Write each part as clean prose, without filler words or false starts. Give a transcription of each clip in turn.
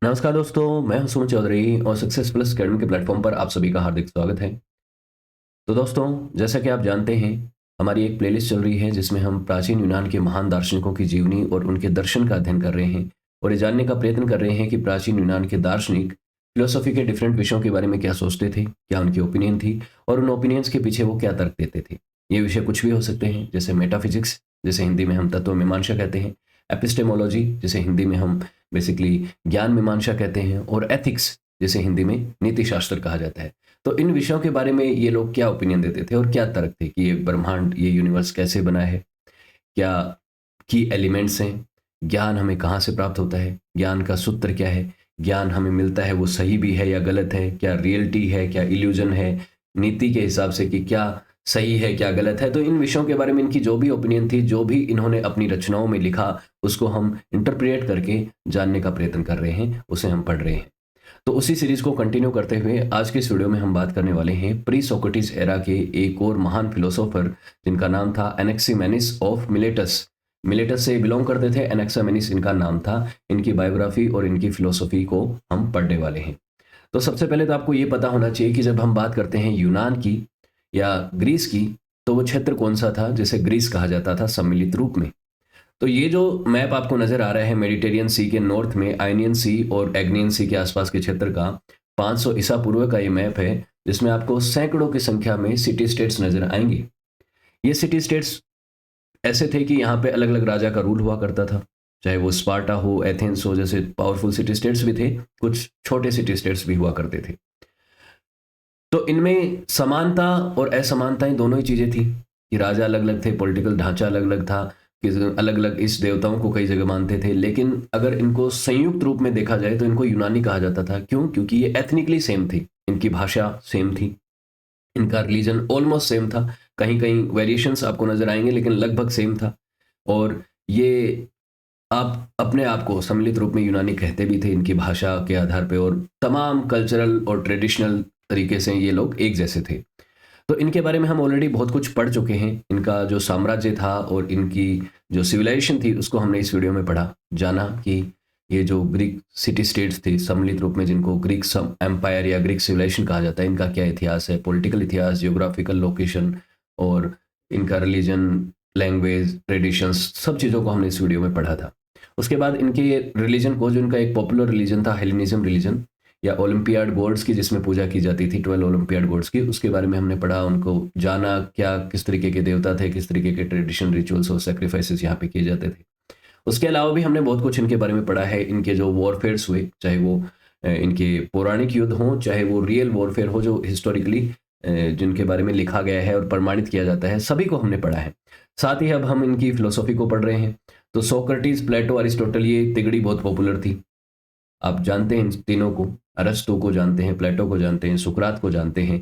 नमस्कार दोस्तों, मैं हूं सुमन चौधरी और सक्सेस प्लस अकेडमी के प्लेटफॉर्म पर आप सभी का हार्दिक स्वागत है। तो दोस्तों, जैसा कि आप जानते हैं, हमारी एक प्लेलिस्ट चल रही है जिसमें हम प्राचीन यूनान के महान दार्शनिकों की जीवनी और उनके दर्शन का अध्ययन कर रहे हैं और ये जानने का प्रयत्न कर रहे हैं कि प्राचीन यूनान के दार्शनिक फिलोसफी के डिफरेंट विषयों के बारे में क्या सोचते थे, क्या उनकी ओपिनियन थी और उन ओपिनियंस के पीछे वो क्या तर्क देते थे। ये विषय कुछ भी हो सकते हैं, जैसे मेटाफिजिक्स, जिसे हिंदी में हम तत्व मीमांसा कहते हैं, एपिस्टेमोलॉजी, जिसे हिंदी में हम बेसिकली ज्ञान मीमांसा कहते हैं, और एथिक्स, जिसे हिंदी में नीति शास्त्र कहा जाता है। तो इन विषयों के बारे में ये लोग क्या ओपिनियन देते थे और क्या तर्क थे कि ये ब्रह्मांड, ये यूनिवर्स कैसे बना है, क्या की एलिमेंट्स हैं, ज्ञान हमें कहाँ से प्राप्त होता है, ज्ञान का सूत्र क्या है, ज्ञान हमें मिलता है वो सही भी है या गलत है, क्या रियलिटी है, क्या इल्यूजन है, नीति के हिसाब से कि क्या सही है क्या गलत है। तो इन विषयों के बारे में इनकी जो भी ओपिनियन थी, जो भी इन्होंने अपनी रचनाओं में लिखा, उसको हम इंटरप्रेट करके जानने का प्रयत्न कर रहे हैं, उसे हम पढ़ रहे हैं। तो उसी सीरीज को कंटिन्यू करते हुए आज के इस वीडियो में हम बात करने वाले हैं प्री सोक्रेटिस एरा के एक और महान फिलोसोफर, जिनका नाम था एनेक्सिमेनिस ऑफ मिलेटस। मिलेटस से बिलोंग करते थे, एनेक्सिमेनिस इनका नाम था। इनकी बायोग्राफी और इनकी फिलोसफी को हम पढ़ने वाले हैं। तो सबसे पहले तो आपको ये पता होना चाहिए कि जब हम बात करते हैं यूनान की या ग्रीस की, तो वो क्षेत्र कौन सा था जिसे ग्रीस कहा जाता था सम्मिलित रूप में। तो ये जो मैप आपको नजर आ रहा है, मेडिटेरियन सी के नॉर्थ में आयनियन सी और एग्नियन सी के आसपास के क्षेत्र का 500 ईसा पूर्व का ये मैप है, जिसमें आपको सैकड़ों की संख्या में सिटी स्टेट्स नजर आएंगे। ये सिटी स्टेट्स ऐसे थे कि यहाँ पे अलग अलग राजा का रूल हुआ करता था, चाहे वो स्पार्टा हो, एथेंस हो, जैसे पावरफुल सिटी स्टेट्स भी थे, कुछ छोटे सिटी स्टेट्स भी हुआ करते थे। तो इनमें समानता और असमानताएं दोनों ही चीजें थी कि राजा अलग अलग थे, पॉलिटिकल ढांचा अलग अलग था, कि अलग अलग इस देवताओं को कई जगह मानते थे। लेकिन अगर इनको संयुक्त रूप में देखा जाए तो इनको यूनानी कहा जाता था। क्यों? क्योंकि ये एथनिकली सेम थी, इनकी भाषा सेम थी, इनका रिलीजन ऑलमोस्ट सेम था। कहीं कहीं वेरिएशंस आपको नजर आएंगे, लेकिन लगभग सेम था। और ये आप अपने आप को सम्मिलित रूप में यूनानी कहते भी थे इनकी भाषा के आधार पे, और तमाम कल्चरल और ट्रेडिशनल तरीके से ये लोग एक जैसे थे। तो इनके बारे में हम ऑलरेडी बहुत कुछ पढ़ चुके हैं। इनका जो साम्राज्य था और इनकी जो सिविलाइजेशन थी, उसको हमने इस वीडियो में पढ़ा, जाना कि ये जो ग्रीक सिटी स्टेट्स थे सम्मिलित रूप में, जिनको ग्रीक एम्पायर या ग्रीक सिविलाइजेशन कहा जाता है, इनका क्या इतिहास है, पॉलिटिकल इतिहास, जियोग्राफिकल लोकेशन और इनका रिलीजन, लैंग्वेज, ट्रेडिशंस, सब चीज़ों को हमने इस वीडियो में पढ़ा था। उसके बाद इनके रिलीजन को, जो इनका एक पॉपुलर रिलीजन था हेलेनिज्म रिलीजन या ओलंपियाड गॉड्स की, जिसमें पूजा की जाती थी 12 ओलंपियाड गॉड्स की, उसके बारे में हमने पढ़ा, उनको जाना, क्या किस तरीके के देवता थे, किस तरीके के ट्रेडिशन, रिचुअल्स और सेक्रीफाइसेस यहाँ पे किए जाते थे। उसके अलावा भी हमने बहुत कुछ इनके बारे में पढ़ा है। इनके जो वॉरफेयर्स हुए, चाहे वो इनके पौराणिक युद्ध हों, चाहे वो रियल वॉरफेयर हो जो हिस्टोरिकली जिनके बारे में लिखा गया है और प्रमाणित किया जाता है, सभी को हमने पढ़ा है। साथ ही अब हम इनकी फिलोसॉफी को पढ़ रहे हैं। तो सोक्रेटिस, प्लेटो, अरिस्टोटल, ये तिगड़ी बहुत पॉपुलर थी। आप जानते हैं इन तीनों को, अरस्तु को जानते हैं, प्लेटो को जानते हैं, सुकरात को जानते हैं।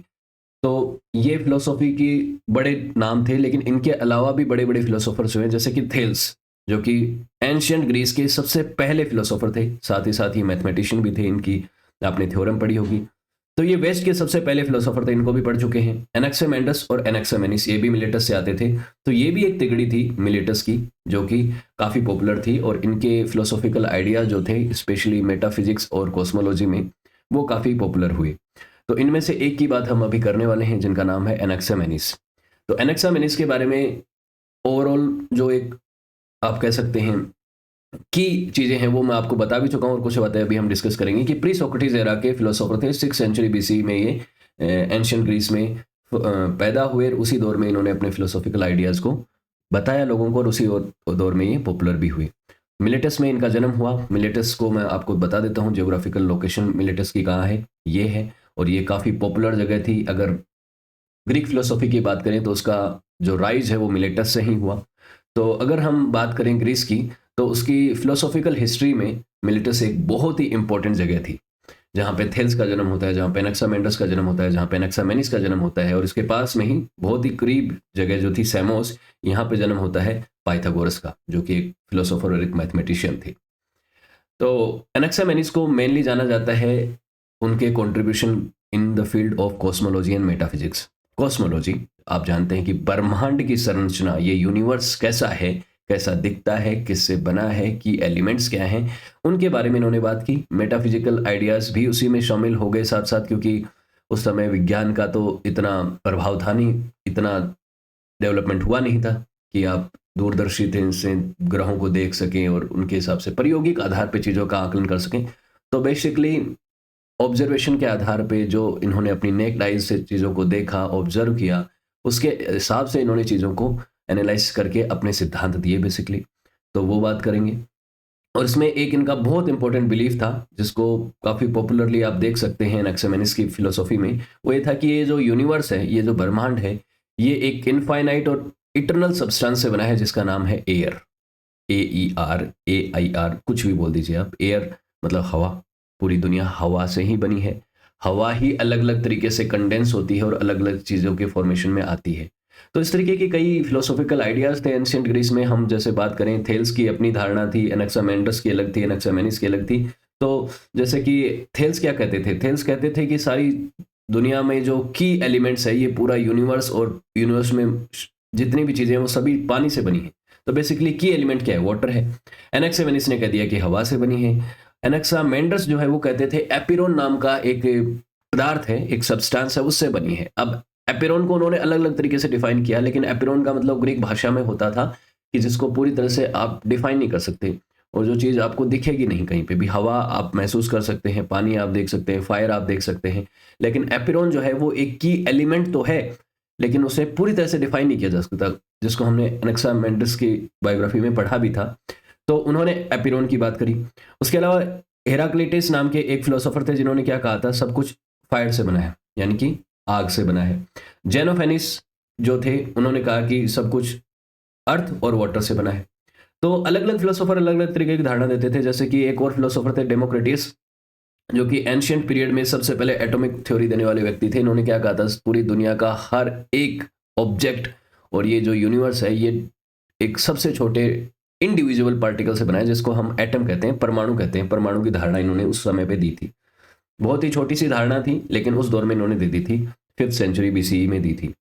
तो ये फिलोसॉफी की बड़े नाम थे, लेकिन इनके अलावा भी बड़े बड़े फिलोसोफर्स हुए, जैसे कि थेल्स, जो कि एंशियंट ग्रीस के सबसे पहले फिलोसोफर थे। साथ ही मैथमेटिशियन भी थे। इनकी आपने थ्योरम पढ़ी होगी। तो ये वेस्ट के सबसे पहले फिलोसोफर थे, इनको भी पढ़ चुके हैं। एनाक्सिमेंडस और एनाक्सिमेनिस, ये भी मिलेटस से आते थे। तो ये भी एक तिगड़ी थी मिलेटस की, जो कि काफ़ी पॉपुलर थी, और इनके फिलोसॉफिकल आइडिया जो थे, स्पेशली मेटाफिजिक्स और कॉस्मोलॉजी में, वो काफ़ी पॉपुलर हुए। तो इनमें से एक की बात हम अभी करने वाले हैं, जिनका नाम है एनाक्सिमेनिस। तो एनाक्सिमेनिस के बारे में ओवरऑल जो एक आप कह सकते हैं की चीज़ें हैं, वो मैं आपको बता भी चुका हूँ, और कुछ बातें अभी हम डिस्कस करेंगे कि प्री सोक्रेटिस एरा के फिलोसोफर थे। 6 सेंचुरी बीसी में ये एंशियंट ग्रीस में पैदा हुए। उसी दौर में इन्होंने अपने फिलोसॉफिकल आइडियाज़ को बताया लोगों को, और उसी दौर में ये पॉपुलर भी हुए। मिलेटस में इनका जन्म हुआ। मिलेटस को मैं आपको बता देता हूँ, जियोग्राफिकल लोकेशन मिलेटस की कहाँ है, ये है, और ये काफ़ी पॉपुलर जगह थी। अगर ग्रीक फिलोसॉफी की बात करें तो उसका जो राइज है वो मिलेटस से ही हुआ। तो अगर हम बात करें ग्रीस की, तो उसकी फिलोसॉफिकल हिस्ट्री में मिलेटस एक बहुत ही इंपॉर्टेंट जगह थी, जहाँ पे थेल्स का जन्म होता है, जहाँ पे एनाक्सिमेंडस का जन्म होता है, जहाँ पे एनाक्सिमेनिस का जन्म होता है, और इसके पास में ही बहुत ही करीब जगह जो थी सेमोस, यहाँ पे जन्म होता है पाइथागोरस का, जो कि एक फिलोसोफर और एक मैथमेटिशियन थे। तो एनाक्सिमेनिस को मेनली जाना जाता है उनके contribution in the field of cosmology and metaphysics. Cosmology, आप जानते हैं कि ब्रह्मांड की संरचना, ये यूनिवर्स कैसा है, कैसा दिखता है, किससे बना है, की एलिमेंट्स क्या हैं, उनके बारे में इन्होंने बात की। मेटाफिजिकल आइडियाज़ भी उसी में शामिल हो गए साथ साथ, क्योंकि उस समय विज्ञान का तो इतना प्रभाव था नहीं, इतना डेवलपमेंट हुआ नहीं था कि आप दूरदर्शी थे से ग्रहों को देख सकें और उनके हिसाब से प्रायोगिक आधार पे चीज़ों का आकलन कर सकें। तो बेसिकली ऑब्जर्वेशन के आधार पे जो इन्होंने अपनी नेक्ड आइज से चीज़ों को देखा, ऑब्जर्व किया, उसके हिसाब से इन्होंने चीज़ों को एनालाइज करके अपने सिद्धांत दिए बेसिकली। तो वो बात करेंगे। और इसमें एक इनका बहुत इंपॉर्टेंट बिलीफ था, जिसको काफ़ी पॉपुलरली आप देख सकते हैं एनाक्सिमेनिस की फिलोसॉफी में। वो ये था कि ये जो यूनिवर्स है, ये जो ब्रह्मांड है, ये एक इनफाइनाइट और इटरनल सब्सटेंस से बना है जिसका नाम है एयर। AER, कुछ भी बोल दीजिए आप। एयर मतलब हवा, पूरी दुनिया हवा से ही बनी है। हवा ही अलग अलग तरीके से कंडेंस होती है और अलग अलग चीज़ों के फॉर्मेशन में आती है। तो इस तरीके के कई फिलोसॉफिकल आइडियाज़ थे एंशिएंट ग्रीस में। हम जैसे बात करें, थेल्स की अपनी धारणा थी, एनाक्सामेंडस की अलग थी, एनाक्सामेनिस की अलग थी। तो जैसे कि थेल्स क्या कहते थे? थेल्स कहते थे कि सारी दुनिया में जो की एलिमेंट्स है, ये पूरा यूनिवर्स और यूनिवर्स में जितनी भी चीज़ें हैं वो सभी पानी से बनी है। तो बेसिकली की एलिमेंट क्या है? वाटर है। एनाक्सामेनिस ने कह दिया कि हवा से बनी है। एनाक्सामेंडस जो है वो कहते थे एपिरोन नाम का एक पदार्थ है, एक सब्सटेंस है, उससे बनी है। अब एपिरोन को उन्होंने अलग अलग तरीके से डिफाइन किया, लेकिन एपिरोन का मतलब ग्रीक भाषा में होता था कि जिसको पूरी तरह से आप डिफाइन नहीं कर सकते, और जो चीज़ आपको दिखेगी नहीं कहीं पे भी। हवा आप महसूस कर सकते हैं, पानी आप देख सकते हैं, फायर आप देख सकते हैं, लेकिन एपिरोन जो है वो एक की एलिमेंट तो है, लेकिन उसे पूरी तरह से डिफाइन नहीं किया जा सकता, जिसको हमने एनाक्सामेंडस की बायोग्राफी में पढ़ा भी था। तो उन्होंने एपिरोन की बात करी। उसके अलावा हेराक्लिटस नाम के एक फिलोसोफर थे जिन्होंने क्या कहा था? सब कुछ फायर से बना है, यानी कि आग से बना है। जेनोफेनिस जो थे, उन्होंने कहा कि सब कुछ अर्थ और वाटर से बना है। तो अलग अलग फिलोसोफर अलग अलग तरीके की धारणा देते थे। जैसे कि एक और फिलोसोफर थे डेमोक्रेटिस, जो कि एंशिएंट पीरियड में सबसे पहले एटॉमिक थ्योरी देने वाले व्यक्ति थे। इन्होंने क्या कहा था? पूरी दुनिया का हर एक ऑब्जेक्ट और ये जो यूनिवर्स है, ये एक सबसे छोटे इंडिविजुअल पार्टिकल से बना है, जिसको हम एटम कहते हैं, परमाणु कहते हैं। परमाणु की धारणा इन्होंने उस समय पे दी थी। बहुत ही छोटी सी धारणा थी, लेकिन उस दौर में इन्होंने दे दी थी, 5th सेंचुरी BCE में दी थी।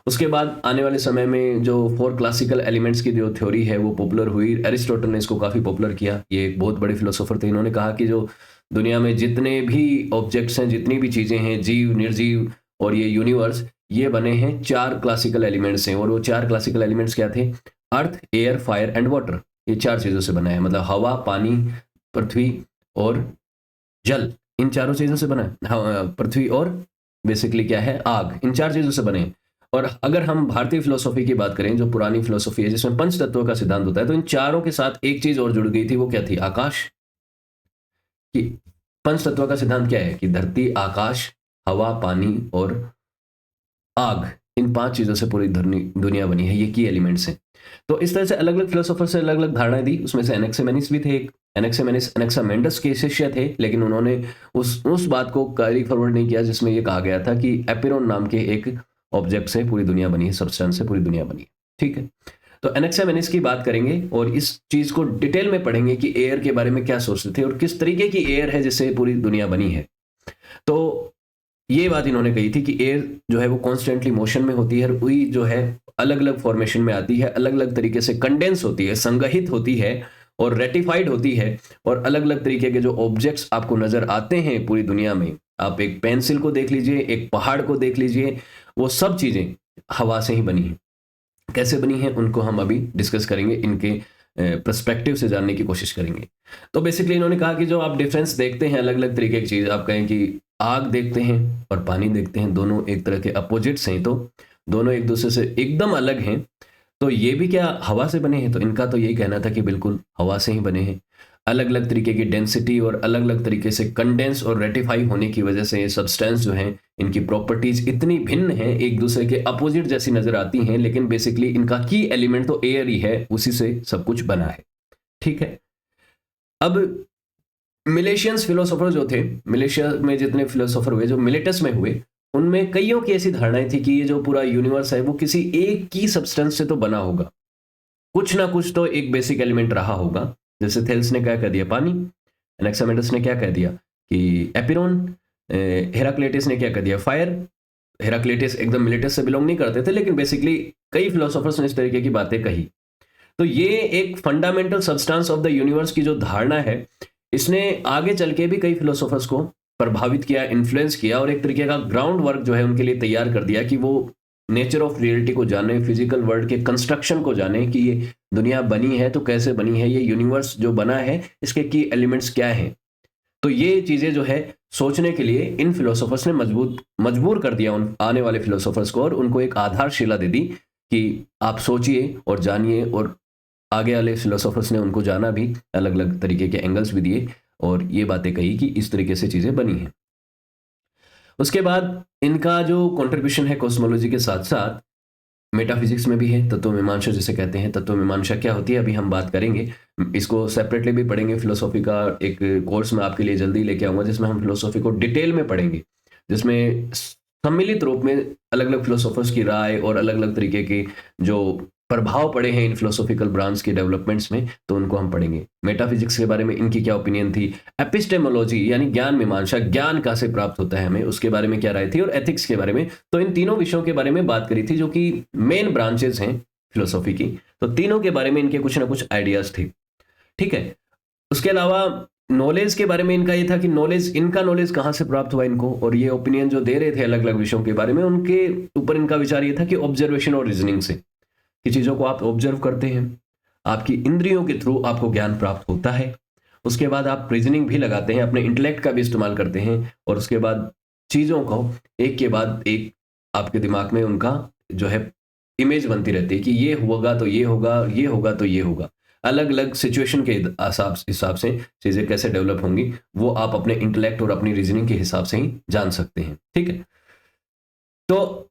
उसके बाद आने वाले समय में जो 4 क्लासिकल एलिमेंट्स की जो थ्योरी है वो पॉपुलर हुई। एरिस्टोटल ने इसको काफ़ी पॉपुलर किया। ये एक बहुत बड़े फिलोसोफर थे। इन्होंने कहा कि जो दुनिया में जितने भी ऑब्जेक्ट्स हैं, जितनी भी चीज़ें हैं, जीव, निर्जीव और ये यूनिवर्स, ये बने हैं 4 क्लासिकल एलिमेंट्स हैं। और वो 4 क्लासिकल एलिमेंट्स क्या थे? अर्थ, एयर, फायर एंड वाटर। ये 4 चीज़ों से बना है, मतलब हवा, पानी, पृथ्वी और जल। इन चारों चीज़ों से बना है। पृथ्वी और बेसिकली क्या है? आग। इन 4 चीज़ों से बने हैं। और अगर हम भारतीय फिलोसॉफी की बात करें, जो पुरानी फिलोसॉफी है जिसमें पंच तत्वों का सिद्धांत होता है, तो इन चारों के साथ एक चीज़ और जुड़ गई थी। वो क्या थी? आकाश। कि पंच तत्वों का सिद्धांत क्या है? कि धरती, आकाश, हवा, पानी और आग, इन 5 चीज़ों से पूरी दुनिया बनी है। ये की एलिमेंट्स हैं। तो इस तरह से अलग अलग फिलोसोफर से अलग अलग धारणाएं दी। उसमें से एनाक्सिमेनिस भी थे एक। एनाक्सिमेनिस एनाक्सामेंडस के शिष्य थे, लेकिन उन्होंने उस बात को कैरी फॉरवर्ड नहीं किया जिसमें ये कहा गया था कि एपिरोन नाम के एक ऑब्जेक्ट से पूरी दुनिया बनी है, सब्सटेंस से पूरी दुनिया बनी है। ठीक है। तो एनाक्सिमेनिस की बात करेंगे और इस चीज को डिटेल में पढ़ेंगे कि एयर के बारे में क्या सोचते थे और किस तरीके की एयर है जिससे पूरी दुनिया बनी है। तो ये बात इन्होंने कही थी कि एयर जो है वो कॉन्स्टेंटली मोशन में होती है, वही जो है अलग अलग फॉर्मेशन में आती है, अलग अलग तरीके से कंडेंस होती है, संगहित होती है और रेटिफाइड होती है। और अलग अलग तरीके के जो ऑब्जेक्ट्स आपको नजर आते हैं पूरी दुनिया में, आप एक पेंसिल को देख लीजिए, एक पहाड़ को देख लीजिए, वो सब चीजें हवा से ही बनी है। कैसे बनी है उनको हम अभी डिस्कस करेंगे, इनके पर्सपेक्टिव से जानने की कोशिश करेंगे। तो बेसिकली इन्होंने कहा कि जो आप डिफरेंस देखते हैं अलग अलग तरीके की चीज़, आप कहें कि आग देखते हैं और पानी देखते हैं, दोनों एक तरह के अपोजिट्स हैं, तो दोनों एक दूसरे से एकदम अलग हैं। तो ये भी क्या हवा से बने हैं? तो इनका तो यही कहना था कि बिल्कुल हवा से ही बने हैं। अलग अलग तरीके की डेंसिटी और अलग अलग तरीके से कंडेंस और रेटिफाई होने की वजह से ये सब्सटेंस जो हैं, इनकी प्रॉपर्टीज इतनी भिन्न हैं, एक दूसरे के अपोजिट जैसी नजर आती हैं, लेकिन बेसिकली इनका की एलिमेंट तो एयर ही है, उसी से सब कुछ बना है। ठीक है। अब मिलेशियंस फिलोसोफर जो थे, मिलेशिया में जितने फिलोसोफर हुए, जो मिलेटस में हुए, उनमें कईयों की ऐसी धारणाएं थी कि ये जो पूरा यूनिवर्स है वो किसी एक की सब्सटेंस से तो बना होगा, कुछ ना कुछ तो एक बेसिक एलिमेंट रहा होगा। जैसे थेल्स ने क्या कह दिया? पानी। एनाक्सिमेंडस ने क्या कह दिया? कि एपिरोन। हेराक्लिटस ने क्या कह दिया? फायर। हेराक्लिटस एकदम मिलेटस से बिलोंग नहीं करते थे, लेकिन बेसिकली कई फिलोसोफर्स ने इस तरीके की बातें कही। तो ये एक fundamental substance of the universe की जो धारणा है, इसने आगे चल के भी कई फिलोसोफर्स को प्रभावित किया, इन्फ्लुएंस किया और एक तरीके का ग्राउंड वर्क जो है उनके लिए तैयार कर दिया कि वो नेचर ऑफ रियलिटी को जाने, फिजिकल वर्ल्ड के कंस्ट्रक्शन को जाने कि ये दुनिया बनी है तो कैसे बनी है, ये यूनिवर्स जो बना है इसके की एलिमेंट्स क्या हैं। तो ये चीजें जो है सोचने के लिए इन फिलोसोफर्स ने मजबूर कर दिया उन आने वाले फिलोसोफर्स को, और उनको एक आधारशिला दे दी कि आप सोचिए और जानिए। और आगे वाले फिलोसोफर्स ने उनको जाना भी, अलग अलग तरीके के एंगल्स भी दिए और ये बातें कही कि इस तरीके से चीजें बनी हैं। उसके बाद इनका जो कंट्रीब्यूशन है कॉस्मोलॉजी के साथ साथ मेटाफिजिक्स में भी है, तत्व मीमांसा जिसे कहते हैं। तत्व मीमांसा क्या होती है अभी हम बात करेंगे, इसको सेपरेटली भी पढ़ेंगे। फिलोसॉफी का एक कोर्स मैं आपके लिए जल्दी लेके आऊंगा जिसमें हम फिलोसॉफी को डिटेल में पढ़ेंगे, जिसमें सम्मिलित रूप में अलग अलग फिलोसोफर्स की राय और अलग अलग तरीके के जो प्रभाव पड़े हैं इन फिलोसॉफिकल ब्रांच के डेवलपमेंट्स में, तो उनको हम पढ़ेंगे। मेटाफिजिक्स के बारे में इनकी क्या ओपिनियन थी, एपिस्टेमोलॉजी यानी ज्ञान मीमांसा, ज्ञान कहाँ से प्राप्त होता है हमें, उसके बारे में क्या राय थी, और एथिक्स के बारे में। तो इन तीनों विषयों के बारे में बात करी थी जो कि मेन ब्रांचेस हैं फिलोसॉफी की। तो तीनों के बारे में इनके कुछ ना कुछ आइडियाज थे, ठीक है। उसके अलावा नॉलेज के बारे में इनका ये था कि इनका नॉलेज कहाँ से प्राप्त हुआ इनको, और ये ओपिनियन जो दे रहे थे अलग अलग विषयों के बारे में, उनके ऊपर इनका विचार ये था कि ऑब्जर्वेशन और रीजनिंग से, कि चीज़ों को आप ऑब्जर्व करते हैं, आपकी इंद्रियों के थ्रू आपको ज्ञान प्राप्त होता है, उसके बाद आप रीजनिंग भी लगाते हैं, अपने इंटेलेक्ट का भी इस्तेमाल करते हैं, और उसके बाद चीज़ों को एक के बाद एक आपके दिमाग में उनका जो है इमेज बनती रहती है कि ये होगा तो ये होगा, ये होगा तो ये होगा। अलग अलग सिचुएशन के हिसाब से चीज़ें कैसे डेवलप होंगी वो आप अपने इंटेलेक्ट और अपनी रीजनिंग के हिसाब से ही जान सकते हैं, ठीक है। तो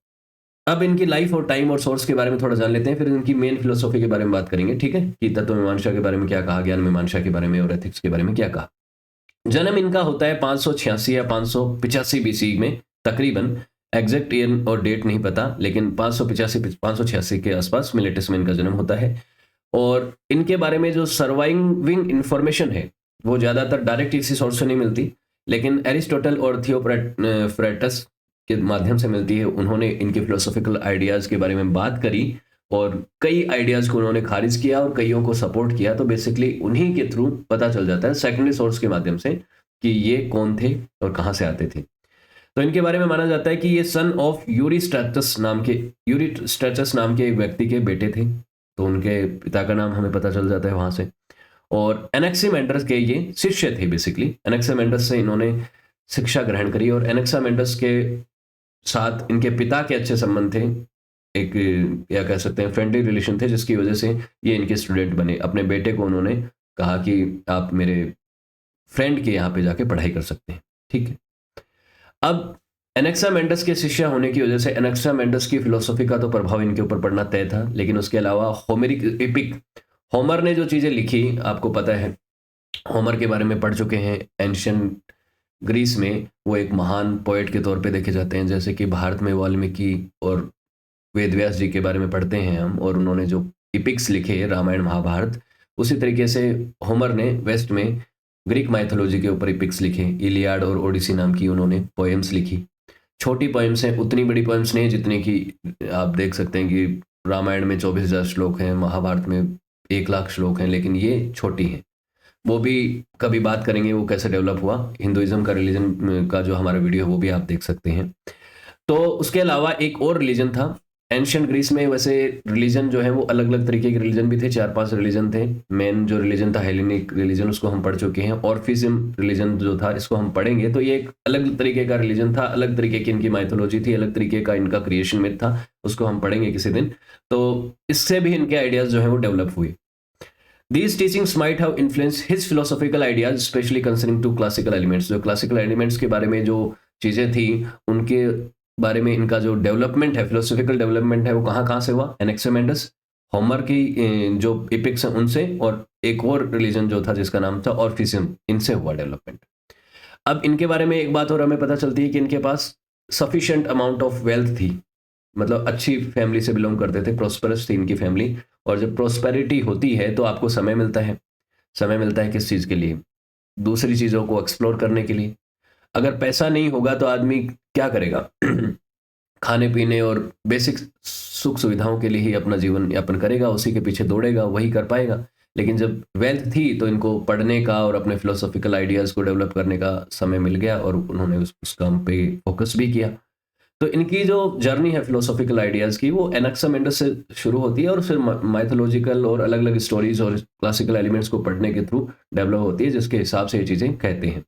अब इनकी लाइफ और टाइम और सोर्स के बारे में थोड़ा जान लेते हैं, फिर इनकी मेन फिलोसॉफी के बारे में बात करेंगे, ठीक है, कि तत्व मीमांसा के बारे में क्या कहा, ज्ञान मीमांसा के बारे में और एथिक्स के बारे में क्या कहा। जन्म इनका होता है 586 या 585 बीसी में तकरीबन, एग्जैक्ट ईयर और डेट नहीं पता, लेकिन 585 के आसपास मिलेटस में इनका जन्म होता है। और इनके बारे में जो सर्वाइविंग इंफॉर्मेशन है वो ज़्यादातर डायरेक्ट किसी सोर्स से नहीं मिलती, लेकिन एरिस्टोटल और थियोफ्रेटस के माध्यम से मिलती है। उन्होंने इनके फिलोसॉफिकल आइडियाज़ के बारे में बात करी और कई आइडियाज़ को उन्होंने खारिज किया और कईयों को सपोर्ट किया। तो बेसिकली उन्हीं के थ्रू पता चल जाता है सेकेंडरी सोर्स के माध्यम से कि ये कौन थे और कहाँ से आते थे। तो इनके बारे में माना जाता है कि ये सन ऑफ यूरिस्ट्रैटस नाम के एक व्यक्ति के बेटे थे, तो उनके पिता का नाम हमें पता चल जाता है वहाँ से। और एनेक्सिमेंडस के ये शिष्य थे, बेसिकली एनेक्सिमेंडस से इन्होंने शिक्षा ग्रहण करी और एनेक्सिमेंडस के साथ इनके पिता के अच्छे संबंध थे, एक या कह सकते हैं फ्रेंडली रिलेशन थे, जिसकी वजह से ये इनके स्टूडेंट बने। अपने बेटे को उन्होंने कहा कि आप मेरे फ्रेंड के यहाँ पे जाके पढ़ाई कर सकते हैं, ठीक है। अब एनेक्सिमेंडस के शिष्य होने की वजह से एनेक्सिमेंडस की फिलोसॉफी का तो प्रभाव इनके ऊपर पड़ना तय था, लेकिन उसके अलावा होमेरिक एपिक, होमर ने जो चीज़ें लिखी आपको पता है, होमर के बारे में पढ़ चुके हैं। एंशियंट ग्रीस में वो एक महान पोएट के तौर पे देखे जाते हैं, जैसे कि भारत में वाल्मीकि और वेदव्यास जी के बारे में पढ़ते हैं हम, और उन्होंने जो इपिक्स लिखे रामायण महाभारत, उसी तरीके से होमर ने वेस्ट में ग्रीक माइथोलॉजी के ऊपर इपिक्स लिखे। इलियाड और ओडिसी नाम की उन्होंने पोएम्स लिखी। छोटी पोएम्स हैं, उतनी बड़ी पोएम्स नहीं जितने की आप देख सकते हैं कि रामायण में 24,000 श्लोक हैं, महाभारत में 1,00,000 श्लोक हैं, लेकिन ये छोटी हैं। वो भी कभी बात करेंगे वो कैसे डेवलप हुआ, हिंदुइज्म का रिलीजन का जो हमारा वीडियो है वो भी आप देख सकते हैं। तो उसके अलावा एक और रिलीजन था एंशियंट ग्रीस में। वैसे रिलीजन जो है वो अलग अलग तरीके के रिलीजन भी थे, 4-5 रिलीजन थे। मेन जो रिलीजन था हेलेनिक रिलीजन, उसको हम पढ़ चुके हैं। ऑर्फिज्म रिलीजन जो था इसको हम पढ़ेंगे। तो ये एक अलग तरीके का रिलीजन था, अलग तरीके की इनकी माइथोलॉजी थी, अलग तरीके का इनका क्रिएशन मिथ था, उसको हम पढ़ेंगे किसी दिन। तो इससे भी इनके आइडियाज जो है वो डेवलप हुए। These teachings might have influenced his philosophical ideas, especially concerning two classical elements. जो classical elements के बारे में जो चीज़ें थी उनके बारे में इनका जो डेवलपमेंट है, फिलोसॉफिकल डेवलपमेंट है, वो कहाँ से हुआ, एनेक्सिमेंडस, होमर की जो इपिक्स हैं उनसे, और एक और रिलीजन जो था जिसका नाम था ऑर्फिज्म, इनसे हुआ डेवलपमेंट। अब इनके बारे में एक बात और हमें पता चलती है कि इनके पास सफिशिएंट अमाउंट ऑफ वेल्थ थी, मतलब अच्छी फैमिली से बिलोंग करते थे, प्रोस्परस थी इनकी फैमिली। और जब प्रोस्पेरिटी होती है तो आपको समय मिलता है। समय मिलता है किस चीज़ के लिए, दूसरी चीज़ों को एक्सप्लोर करने के लिए। अगर पैसा नहीं होगा तो आदमी क्या करेगा खाने पीने और बेसिक सुख सुविधाओं के लिए ही अपना जीवन यापन करेगा, उसी के पीछे दौड़ेगा, वही कर पाएगा। लेकिन जब वेल्थ थी तो इनको पढ़ने का और अपने फिलोसॉफिकल आइडियाज़ को डेवलप करने का समय मिल गया और उन्होंने उस काम पे फोकस भी किया। तो इनकी जो जर्नी है फिलोसॉफिकल आइडियाज़ की, वो एनाक्सामेंडस से शुरू होती है और फिर माइथोलॉजिकल और अलग-अलग स्टोरीज़ और क्लासिकल एलिमेंट्स को पढ़ने के थ्रू डेवलप होती है, जिसके हिसाब से ये चीज़ें कहते हैं।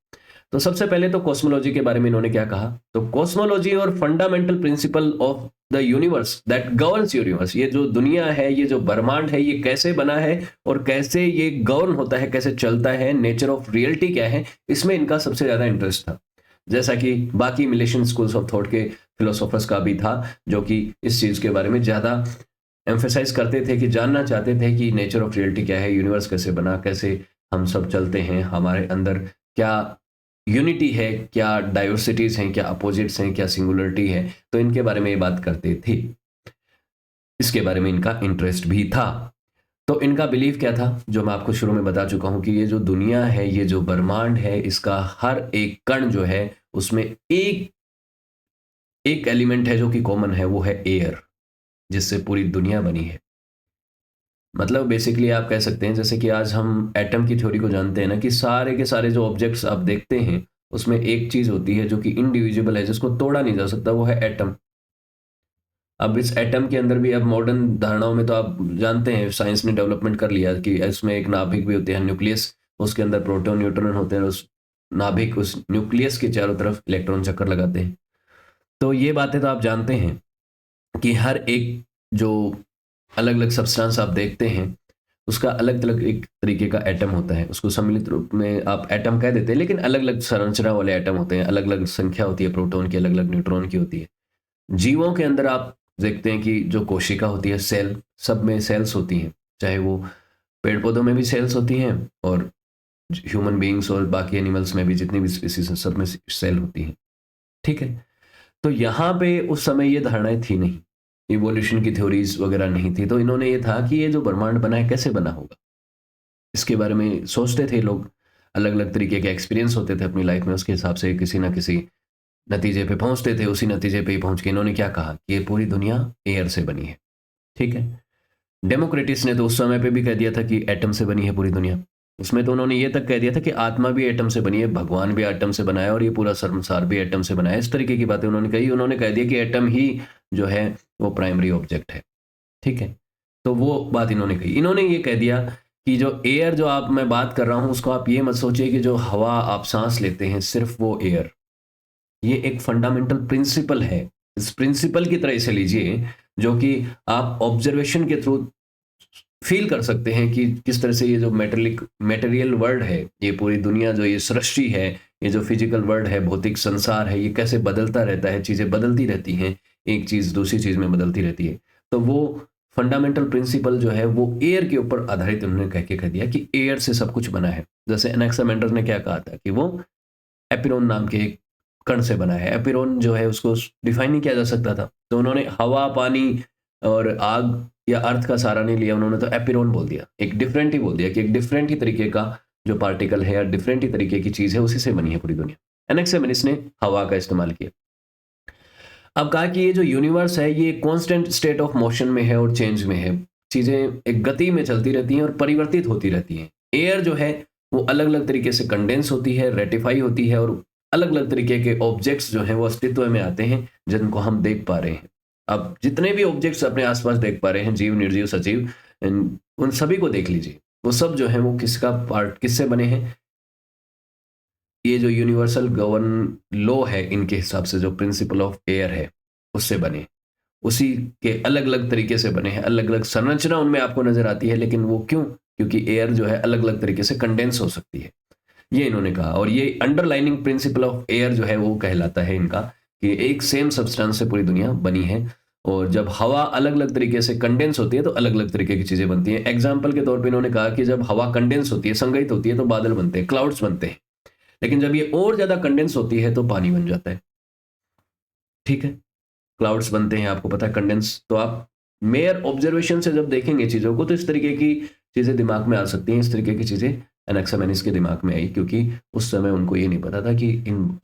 तो सबसे पहले तो कॉस्मोलॉजी के बारे में इन्होंने क्या कहा, तो कॉस्मोलॉजी और fundamental principle of the universe that governs universe, ये जो दुनिया है, ये जो ब्रह्मांड है, ये कैसे बना है और कैसे ये गवर्न होता है, कैसे चलता है, नेचर ऑफ रियलिटी क्या है, इसमें इनका सबसे ज्यादा इंटरेस्ट था। जैसा कि बाकी मिलेशियन स्कूल्स ऑफ थॉट के फिलोसोफर्स का भी था, जो कि इस चीज के बारे में ज्यादा एम्फेसाइज करते थे, कि जानना चाहते थे कि नेचर ऑफ रियलिटी क्या है, यूनिवर्स कैसे बना, कैसे हम सब चलते हैं, हमारे अंदर क्या यूनिटी है, क्या डाइवर्सिटीज हैं, क्या अपोजिट्स हैं, क्या सिंगुलरिटी है। तो इनके बारे में ये बात करते थे, इसके बारे में इनका इंटरेस्ट भी था। तो इनका बिलीव क्या था, जो मैं आपको शुरू में बता चुका हूं, कि ये जो दुनिया है, ये जो ब्रह्मांड है, इसका हर एक कण जो है, उसमें एक एक एलिमेंट है जो कि कॉमन है, वो है एयर, जिससे पूरी दुनिया बनी है। मतलब बेसिकली आप कह सकते हैं, जैसे कि आज हम एटम की थ्योरी को जानते हैं ना, कि सारे के सारे जो ऑब्जेक्ट्स आप देखते हैं, उसमें एक चीज होती है जो कि इनडिविजिबल है, जिसको तोड़ा नहीं जा सकता, वो है एटम। अब इस एटम के अंदर भी अब मॉडर्न धारणाओं में तो आप जानते हैं, साइंस ने डेवलपमेंट कर लिया कि इसमें एक नाभिक भी होते हैं, न्यूक्लियस, उसके अंदर प्रोटॉन न्यूट्रॉन होते हैं, उस नाभिक, उस न्यूक्लियस के चारों तरफ इलेक्ट्रॉन चक्कर लगाते हैं। तो ये बातें तो आप जानते हैं कि हर एक जो अलग अलग सब्सटेंस आप देखते हैं, उसका अलग अलग एक तरीके का एटम होता है, उसको सम्मिलित रूप में आप एटम कह देते हैं, लेकिन अलग अलग संरचना वाले एटम होते हैं, अलग अलग संख्या होती है प्रोटॉन की, अलग अलग न्यूट्रॉन की होती है। जीवों के अंदर आप देखते हैं कि जो कोशिका होती है, सेल, सब में सेल्स होती हैं, चाहे वो पेड़ पौधों में भी सेल्स होती हैं, और ह्यूमन बीइंग्स और बाकी एनिमल्स में भी, जितनी भी स्पीसीज हैं, सब में सेल होती हैं। ठीक है। तो यहाँ पे उस समय ये धारणाएं थी नहीं, इवोल्यूशन की थ्योरीज वगैरह नहीं थी। तो इन्होंने ये था कि ये जो ब्रह्मांड बना है, कैसे बना होगा, इसके बारे में सोचते थे लोग। अलग अलग तरीके के एक्सपीरियंस होते थे अपनी लाइफ में, उसके हिसाब से किसी ना किसी नतीजे पे पहुंचते थे। उसी नतीजे पे ही पहुंच के इन्होंने क्या कहा, कि ये पूरी दुनिया एयर से बनी है। ठीक है। डेमोक्रेटिस ने तो उस समय पे भी कह दिया था कि एटम से बनी है पूरी दुनिया। उसमें तो उन्होंने ये तक कह दिया था कि आत्मा भी एटम से बनी है, भगवान भी एटम से बना है, और ये पूरा संसार भी एटम से बना है। इस तरीके की बातें उन्होंने कही। उन्होंने कह दिया कि एटम ही जो है वो प्राइमरी ऑब्जेक्ट है। ठीक है। तो वो बात इन्होंने कही। इन्होंने ये कह दिया कि जो एयर जो आप मैं बात कर रहा हूं, उसको आप ये मत सोचिए कि जो हवा आप सांस लेते हैं सिर्फ वो एयर, ये एक फंडामेंटल प्रिंसिपल है। इस प्रिंसिपल की तरह इसे लीजिए, जो कि आप ऑब्जर्वेशन के थ्रू फील कर सकते हैं कि किस तरह से ये जो मेटेरियल वर्ल्ड है, ये पूरी दुनिया, जो ये सृष्टि है, ये जो फिजिकल वर्ल्ड है, भौतिक संसार है, ये कैसे बदलता रहता है, चीजें बदलती रहती हैं, एक चीज दूसरी चीज में बदलती रहती है। तो वो फंडामेंटल प्रिंसिपल जो है, वो एयर के ऊपर आधारित उन्होंने कह के कह दिया कि एयर से सब कुछ बना है। जैसे एनेक्सामेंडर ने क्या कहा था, कि वो एपिरोन नाम के एक कण से बना है। एपिरोन जो है, उसको डिफाइन नहीं किया जा सकता था, तो उन्होंने हवा, पानी और आग या अर्थ का सहारा नहीं लिया, उन्होंने तो एपिरोन बोल दिया। एक डिफरेंट ही बोल दिया, कि एक डिफरेंट ही तरीके का जो पार्टिकल है या डिफरेंट ही तरीके की चीज है, उसी से बनी है पूरी दुनिया। एनेक्सेमेनिस ने हवा का इस्तेमाल किया। अब कहा कि ये जो यूनिवर्स है, ये कॉन्स्टेंट स्टेट ऑफ मोशन में है और चेंज में है। चीजें एक गति में चलती रहती हैं और परिवर्तित होती रहती हैं। एयर जो है, वो अलग अलग तरीके से कंडेंस होती है, रेटिफाई होती है, और अलग अलग तरीके के ऑब्जेक्ट्स जो हैं वो अस्तित्व में आते हैं, जिनको हम देख पा रहे हैं। अब जितने भी ऑब्जेक्ट्स अपने आसपास देख पा रहे हैं, जीव, निर्जीव, सजीव, उन सभी को देख लीजिए। वो सब जो है वो किसका पार्ट, किससे बने हैं? ये जो यूनिवर्सल गवर्न लॉ है, इनके हिसाब से जो प्रिंसिपल ऑफ एयर है, उससे बने। उसी के अलग अलग तरीके से बने हैं, अलग अलग संरचना उनमें आपको नजर आती है, लेकिन वो क्यों? क्योंकि एयर जो है अलग अलग तरीके से कंडेंस हो सकती है, ये इन्होंने कहा। और ये अंडरलाइनिंग प्रिंसिपल ऑफ एयर जो है वो कहलाता है इनका, कि एक सेम सब्सटेंस से पूरी दुनिया बनी है। और जब हवा अलग अलग तरीके से कंडेंस होती है, तो अलग अलग तरीके की चीजें बनती हैं। एग्जाम्पल के तौर पे इन्होंने कहा कि जब हवा कंडेंस होती है, संघित होती है, तो बादल बनते हैं, क्लाउड्स बनते हैं। लेकिन जब ये और ज्यादा कंडेंस होती है, तो पानी बन जाता है। ठीक है। क्लाउड्स बनते हैं, आपको पता है, कंडेंस। तो आप मेयर ऑब्जर्वेशन से जब देखेंगे चीजों को, तो इस तरीके की चीजें दिमाग में आ सकती हैं, इस तरीके की चीजें एनाक्सामेनिस के दिमाग में आई, क्योंकि उस समय उनको ये नहीं पता था कि इन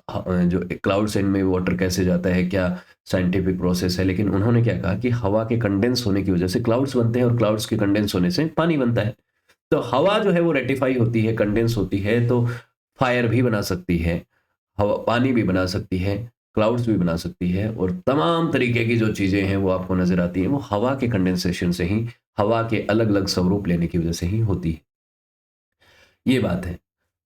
जो क्लाउड्स इनमें वाटर कैसे जाता है, क्या साइंटिफिक प्रोसेस है। लेकिन उन्होंने क्या कहा कि हवा के कंडेंस होने की वजह से क्लाउड्स बनते हैं और क्लाउड्स के कंडेंस होने से पानी बनता है। तो हवा जो है वो रेटिफाई होती है, कंडेंस होती है, तो फायर भी बना सकती है, हवा पानी भी बना सकती है, क्लाउड्स भी बना सकती है, और तमाम तरीके की जो चीज़ें हैं वो आपको नज़र आती हैं, वो हवा के कंडेंसेशन से ही, हवा के अलग-अलग स्वरूप लेने की वजह से ही होती है। ये बात है।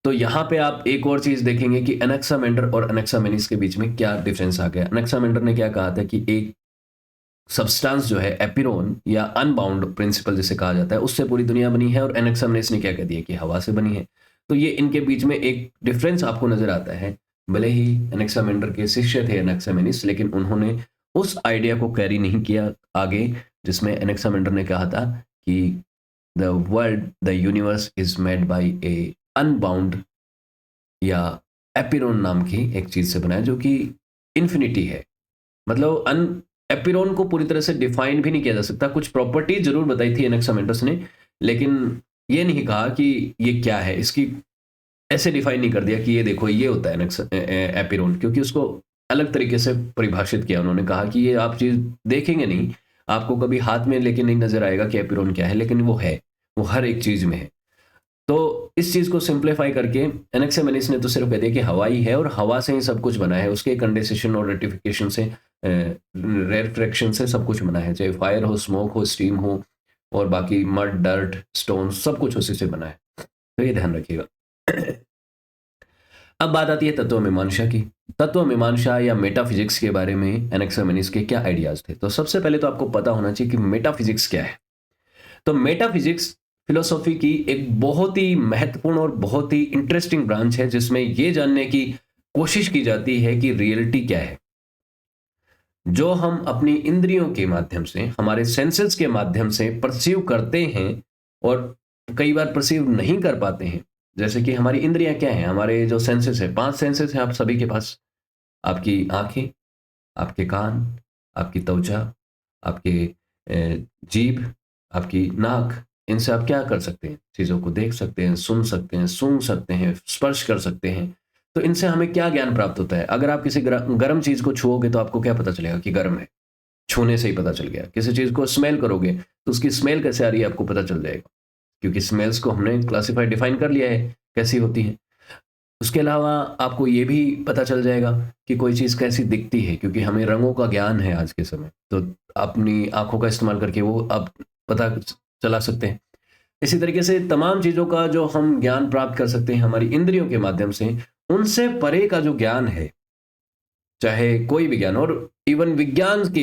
तो यहाँ पे आप एक और चीज़ देखेंगे कि एनेक्सामेंडर और एनेक्सामेनिस के बीच में क्या डिफरेंस आ गया। एनेक्सामेंडर ने क्या कहा था कि एक सब्सटेंस जो है एपिरोन या अनबाउंड प्रिंसिपल जिसे कहा जाता है, उससे पूरी दुनिया बनी है, और एनेक्सामेनिस ने क्या कह दिया कि हवा से बनी है। तो ये इनके बीच में एक डिफरेंस आपको नज़र आता है। भले ही एनेक्सामेंडर के शिष्य थे एनेक्सामेनिस, लेकिन उन्होंने उस आइडिया को कैरी नहीं किया आगे, जिसमें एनेक्सामेंडर ने कहा था कि the world, the universe is made by A unbound या एपिरोन नाम की एक चीज़ से बना है, जो कि इन्फिनिटी है। मतलब अन एपिरोन को पूरी तरह से डिफाइन भी नहीं किया जा सकता। कुछ प्रॉपर्टीज जरूर बताई थी एनेक्सामेंडर्स ने, लेकिन ये नहीं कहा कि ये क्या है, इसकी ऐसे डिफाइन नहीं कर दिया कि ये देखो ये होता है एपिरोन, क्योंकि उसको अलग तरीके से परिभाषित किया। उन्होंने कहा कि ये आप चीज देखेंगे नहीं, आपको कभी हाथ में लेके नहीं नजर आएगा कि एपिरोन क्या है, लेकिन वो है, वो हर एक चीज में है। तो इस चीज को सिंप्लीफाई करके एनेक्सामेनिस ने तो सिर्फ कह दिया कि हवा ही है और हवा से ही सब कुछ बना है, उसके कंडेंसेशन और रेटिफिकेशन से, रेफ्रैक्शन से सब कुछ बना है, चाहे फायर हो, स्मोक हो, स्टीम हो, और बाकी मड, डर्ट, स्टोन, सब कुछ उसी से बना है। तो ये ध्यान रखिएगा। अब बात आती है तत्व मीमांसा की। तत्व मीमांसा या मेटाफिजिक्स के बारे में एनेक्सामेनिस के क्या आइडियाज थे। तो सबसे पहले तो आपको पता होना चाहिए कि मेटाफिजिक्स क्या है। तो मेटाफिजिक्स फिलोसॉफी की एक बहुत ही महत्वपूर्ण और बहुत ही इंटरेस्टिंग ब्रांच है, जिसमें यह जानने की कोशिश की जाती है कि रियलिटी क्या है। जो हम अपनी इंद्रियों के माध्यम से, हमारे सेंसेस के माध्यम से परसीव करते हैं और कई बार परसीव नहीं कर पाते हैं। जैसे कि हमारी इंद्रियां क्या है, हमारे जो सेंसेस है, 5 सेंसेस हैं आप सभी के पास। आपकी आंखें, आपके कान, आपकी त्वचा, आपके जीभ, आपकी नाक, इनसे आप क्या कर सकते हैं, चीज़ों को देख सकते हैं, सुन सकते हैं, सूंघ सकते हैं, स्पर्श कर सकते हैं। तो इनसे हमें क्या ज्ञान प्राप्त होता है। अगर आप किसी गर्म चीज़ को छुओगे तो आपको क्या पता चलेगा कि गर्म है, छूने से ही पता चल गया। किसी चीज़ को स्मेल करोगे तो उसकी स्मेल कैसे आ रही है आपको पता चल जाएगा, क्योंकि स्मेल्स को हमने क्लासिफाई डिफाइन कर लिया है कैसी होती है। उसके अलावा आपको ये भी पता चल जाएगा कि कोई चीज़ कैसी दिखती है, क्योंकि हमें रंगों का ज्ञान है आज के समय, तो अपनी आंखों का इस्तेमाल करके वो आप पता चला सकते हैं। इसी तरीके से तमाम चीज़ों का जो हम ज्ञान प्राप्त कर सकते हैं हमारी इंद्रियों के माध्यम से, उनसे परे का जो ज्ञान है, चाहे कोई भी ज्ञान, और इवन विज्ञान के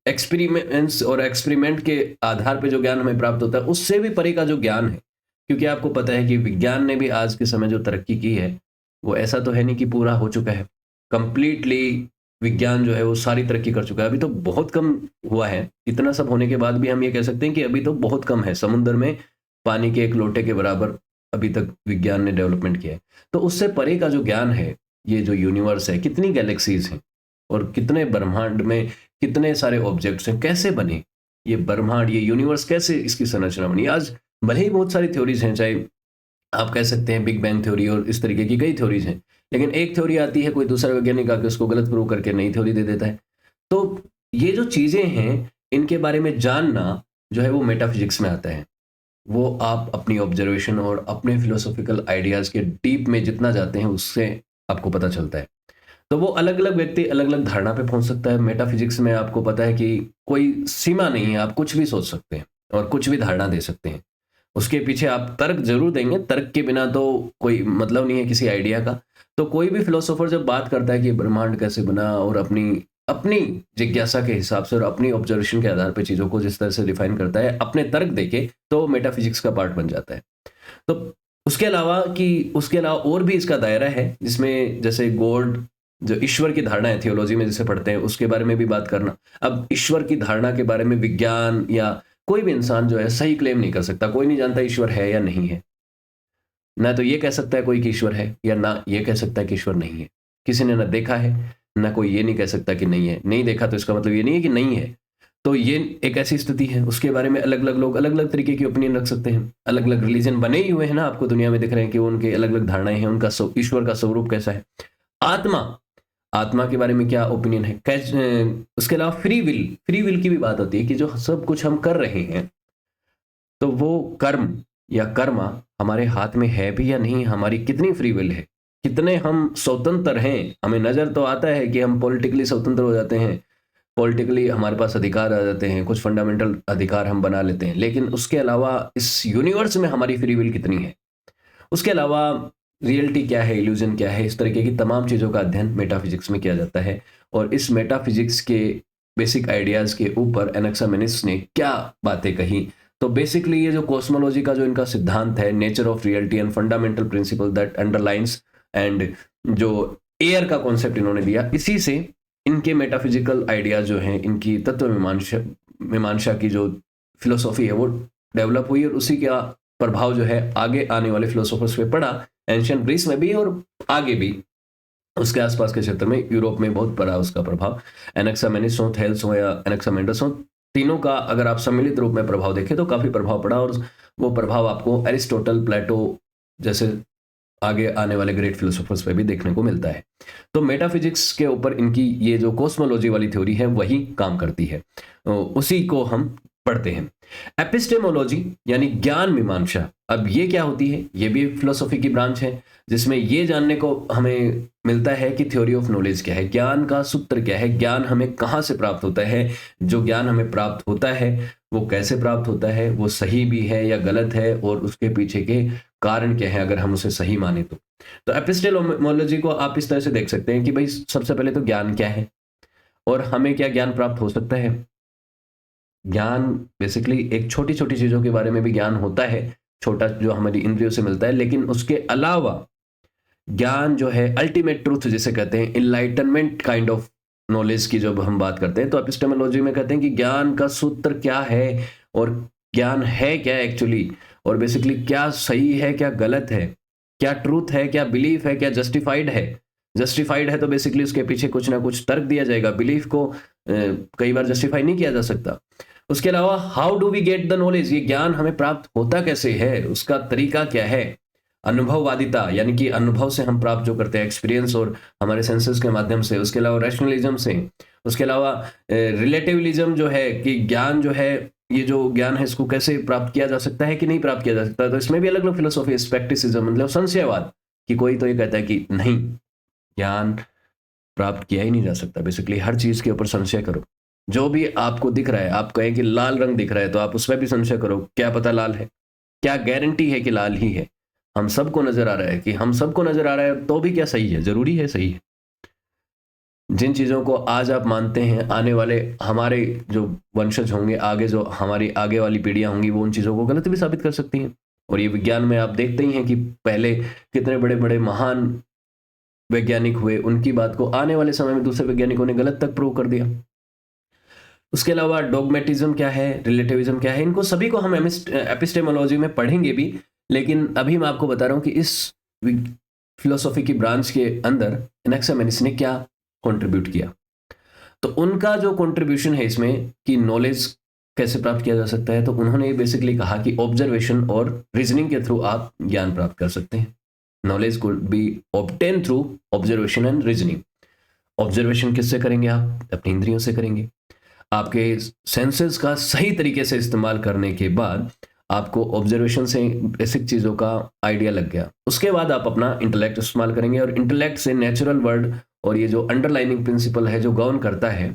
एक्सपेरिमेंट्स और एक्सपेरिमेंट के आधार पे जो ज्ञान हमें प्राप्त होता है, उससे भी परे का जो ज्ञान है। क्योंकि आपको पता है कि विज्ञान ने भी आज के समय जो तरक्की की है, वो ऐसा तो है नहीं कि पूरा हो चुका है कंप्लीटली। विज्ञान जो है वो सारी तरक्की कर चुका है, अभी तो बहुत कम हुआ है। इतना सब होने के बाद भी हम ये कह सकते हैं कि अभी तो बहुत कम है, समुद्र में पानी के एक लोटे के बराबर अभी तक विज्ञान ने डेवलपमेंट किया है। तो उससे परे का जो ज्ञान है, ये जो यूनिवर्स है, कितनी गैलेक्सीज हैं और कितने ब्रह्मांड में कितने सारे ऑब्जेक्ट्स हैं, कैसे बने ये ब्रह्मांड, ये यूनिवर्स, कैसे इसकी संरचना बनी। आज भले ही बहुत सारी थ्योरीज हैं, चाहे आप कह सकते हैं बिग बैंग थ्योरी और इस तरीके की कई थ्योरीज हैं, लेकिन एक थ्योरी आती है, कोई दूसरा वैज्ञानिक आके उसको गलत प्रूव करके नई थ्योरी दे देता है। तो ये जो चीज़ें हैं, इनके बारे में जानना जो है वो मेटाफिजिक्स में आता है। वो आप अपनी ऑब्जर्वेशन और अपने फिलोसॉफिकल आइडियाज़ के डीप में जितना जाते हैं, उससे आपको पता चलता है। तो वो अलग-अलग व्यक्ति अलग-अलग धारणा पे पहुंच सकता है। मेटाफिजिक्स में आपको पता है कि कोई सीमा नहीं है, आप कुछ भी सोच सकते हैं और कुछ भी धारणा दे सकते हैं। उसके पीछे आप तर्क ज़रूर देंगे, तर्क के बिना तो कोई मतलब नहीं है किसी आइडिया का। तो कोई भी फिलोसोफर जब बात करता है कि ब्रह्मांड कैसे बना, और अपनी अपनी जिज्ञासा के हिसाब से और अपनी ऑब्जर्वेशन के आधार पे चीज़ों को जिस तरह से डिफाइन करता है, अपने तर्क देके, तो मेटाफिजिक्स का पार्ट बन जाता है। तो उसके अलावा और भी इसका दायरा है, जिसमें जैसे गॉड, जो ईश्वर की धारणा है, थियोलॉजी में जिसे पढ़ते हैं, उसके बारे में भी बात करना। अब ईश्वर की धारणा के बारे में विज्ञान या कोई भी इंसान जो है सही क्लेम नहीं कर सकता। कोई नहीं जानता ईश्वर है या नहीं है। ना तो ये कह सकता है कोई कि ईश्वर है, या ना ये कह सकता है कि ईश्वर नहीं है। किसी ने ना देखा है, ना कोई ये नहीं कह सकता कि नहीं है। नहीं देखा तो इसका मतलब ये नहीं है कि नहीं है। तो ये एक ऐसी स्थिति है, उसके बारे में अलग अलग लोग अलग अलग तरीके की ओपिनियन रख सकते हैं। अलग अलग रिलीजन बने ही हुए हैं ना, आपको दुनिया में दिख रहे हैं कि उनके अलग अलग धारणाएं हैं, उनका ईश्वर का स्वरूप कैसा है। आत्मा, आत्मा के बारे में क्या ओपिनियन है। उसके अलावा फ्री विल की भी बात होती है कि जो सब कुछ हम कर रहे हैं, तो वो कर्म या कर्मा हमारे हाथ में है भी या नहीं, हमारी कितनी फ्री विल है, कितने हम स्वतंत्र हैं। हमें नजर तो आता है कि हम पॉलिटिकली स्वतंत्र हो जाते हैं, पॉलिटिकली हमारे पास अधिकार आ जाते हैं, कुछ फंडामेंटल अधिकार हम बना लेते हैं, लेकिन उसके अलावा इस यूनिवर्स में हमारी फ्री विल कितनी है। उसके अलावा रियलिटी क्या है, इल्यूजन क्या है, इस तरीके की तमाम चीज़ों का अध्ययन मेटाफिजिक्स में किया जाता है। और इस मेटाफिजिक्स के बेसिक आइडियाज़ के ऊपर एनाक्सिमेनिस ने क्या बातें कही। तो बेसिकली ये जो कॉस्मोलॉजी का जो इनका सिद्धांत है, nature of reality and fundamental principle that underlines, and जो एयर का कॉन्सेप्ट इन्होंने दिया, इसी से इनके मेटाफिजिकल आइडियाज जो हैं, इनकी तत्व मीमांसा की जो फिलोसॉफी है वो डेवलप हुई, और उसी का प्रभाव जो है आगे आने वाले फिलोसोफर्स पे पड़ा, एंशियंट ग्रीस में भी और आगे भी उसके आसपास के क्षेत्र में, यूरोप में बहुत पड़ा उसका प्रभाव। एनाक्सिमेनिस हो, थेल्स हो या एनाक्सिमेंडस हो, तीनों का अगर आप सम्मिलित रूप में प्रभाव देखें तो काफी प्रभाव पड़ा, और वो प्रभाव आपको एरिस्टोटल, प्लेटो जैसे आगे आने वाले ग्रेट फिलोसोफर्स पे भी देखने को मिलता है। तो मेटाफिजिक्स के ऊपर इनकी ये जो कॉस्मोलॉजी वाली थ्योरी है वही काम करती है, उसी को हम पढ़ते हैं। एपिस्टेमोलॉजी यानी ज्ञान मीमांसा, अब ये क्या होती है, ये भी फिलोसॉफी की ब्रांच है, जिसमें ये जानने को हमें मिलता है कि थ्योरी ऑफ नॉलेज क्या है, ज्ञान का सूत्र क्या है, ज्ञान हमें कहाँ से प्राप्त होता है, जो ज्ञान हमें प्राप्त होता है वो कैसे प्राप्त होता है, वो सही भी है या गलत है, और उसके पीछे के कारण क्या है अगर हम उसे सही माने तो एपिस्टेमोलॉजी को आप इस तरह से देख सकते हैं कि भाई सबसे पहले तो ज्ञान क्या है और हमें क्या ज्ञान प्राप्त हो सकता है। ज्ञान बेसिकली एक छोटी छोटी चीजों के बारे में भी ज्ञान होता है, छोटा जो हमारी इंद्रियों से मिलता है, लेकिन उसके अलावा ज्ञान जो है अल्टीमेट ट्रूथ जिसे कहते हैं, इनलाइटनमेंट काइंड ऑफ नॉलेज की जब हम बात करते हैं, तो एपिस्टेमोलॉजी में कहते हैं कि ज्ञान का सूत्र क्या है और ज्ञान है क्या एक्चुअली, और बेसिकली क्या सही है क्या गलत है, क्या ट्रूथ है क्या बिलीफ है, क्या जस्टिफाइड है। जस्टिफाइड है तो बेसिकली उसके पीछे कुछ ना कुछ तर्क दिया जाएगा, बिलीफ को कई बार जस्टिफाई नहीं किया जा सकता। उसके अलावा how do we get the knowledge, ये ज्ञान हमें प्राप्त होता कैसे है, उसका तरीका क्या है। अनुभववादिता यानी कि अनुभव से हम प्राप्त जो करते हैं, एक्सपीरियंस और हमारे सेंसेस के माध्यम से। उसके अलावा रैशनलिज्म से। उसके अलावा रिलेटिविज्म जो है कि ज्ञान जो है, ये जो ज्ञान है इसको कैसे प्राप्त किया जा सकता है कि नहीं प्राप्त किया जा सकता, तो इसमें भी अलग अलग फिलोसॉफी, स्पेक्टिसिज्म मतलब संशयवाद, कि कोई तो ये कहता है कि नहीं ज्ञान प्राप्त किया ही नहीं जा सकता, बेसिकली हर चीज के ऊपर संशय करो। जो भी आपको दिख रहा है, आप कहें कि लाल रंग दिख रहा है तो आप उसमें भी संशय करो, क्या पता लाल है, क्या गारंटी है कि लाल ही है। हम सबको नजर आ रहा है कि हम सबको नजर आ रहा है तो भी क्या सही है, जरूरी है सही है। जिन चीजों को आज आप मानते हैं, आने वाले हमारे जो वंशज होंगे, आगे जो हमारी आगे वाली पीढ़ियां होंगी, वो उन चीजों को गलत भी साबित कर सकती हैं। और ये विज्ञान में आप देखते ही हैं कि पहले कितने बड़े बड़े महान वैज्ञानिक हुए, उनकी बात को आने वाले समय में दूसरे वैज्ञानिकों ने गलत तक प्रूव कर दिया। उसके अलावा डॉगमेटिज्म क्या है, रिलेटिविज्म क्या है, इनको सभी को हम एपिस्टेमोलॉजी में पढ़ेंगे भी, लेकिन अभी मैं आपको बता रहा हूं कि इस फिलोसॉफी की ब्रांच के अंदर एनाक्सिमेनिस ने क्या कंट्रीब्यूट किया। तो उनका जो कंट्रीब्यूशन है इसमें कि नॉलेज कैसे प्राप्त किया जा सकता है, तो उन्होंने बेसिकली कहा कि ऑब्जर्वेशन और रीजनिंग के थ्रू आप ज्ञान प्राप्त कर सकते हैं। Knowledge could be obtain through observation and reasoning. Observation किससे करेंगे, आप अपनी इंद्रियों से करेंगे। आपके सेंसेस का सही तरीके से इस्तेमाल करने के बाद आपको ऑब्जर्वेशन से बेसिक चीज़ों का आइडिया लग गया, उसके बाद आप अपना इंटेलेक्ट इस्तेमाल करेंगे, और इंटेलेक्ट से नेचुरल वर्ल्ड और ये जो अंडरलाइनिंग प्रिंसिपल है जो गवर्न करता है